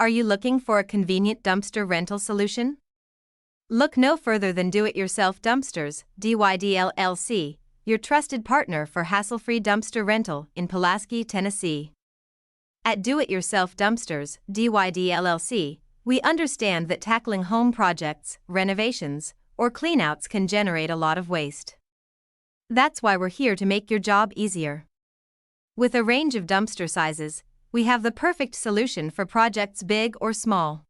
Are you looking for a convenient dumpster rental solution? Look no further than Do-It-Yourself Dumpsters, DYD LLC, your trusted partner for hassle-free dumpster rental in Pulaski, Tennessee. At Do-It-Yourself Dumpsters, DYD LLC, we understand that tackling home projects, renovations, or cleanouts can generate a lot of waste. That's why we're here to make your job easier. With a range of dumpster sizes, we have the perfect solution for projects big or small.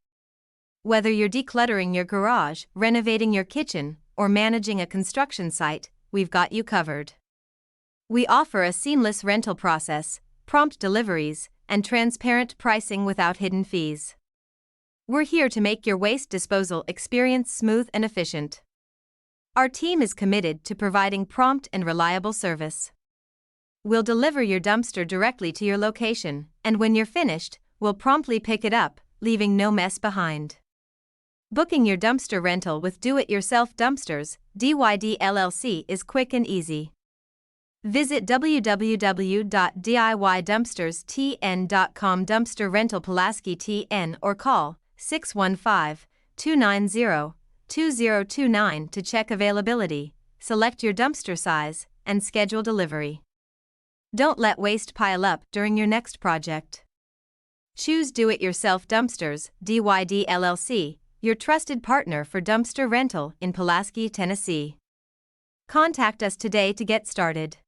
Whether you're decluttering your garage, renovating your kitchen, or managing a construction site, we've got you covered. We offer a seamless rental process, prompt deliveries, and transparent pricing without hidden fees. We're here to make your waste disposal experience smooth and efficient. Our team is committed to providing prompt and reliable service. We'll deliver your dumpster directly to your location, and when you're finished, we'll promptly pick it up, leaving no mess behind. Booking your dumpster rental with Do-It-Yourself Dumpsters, DYD LLC is quick and easy. Visit www.diydumpsterstn.com Dumpster Rental Pulaski TN or call 615-290-2029 to check availability, select your dumpster size, and schedule delivery. Don't let waste pile up during your next project. Choose Do-It-Yourself Dumpsters, DYD LLC, your trusted partner for dumpster rental in Pulaski, Tennessee. Contact us today to get started.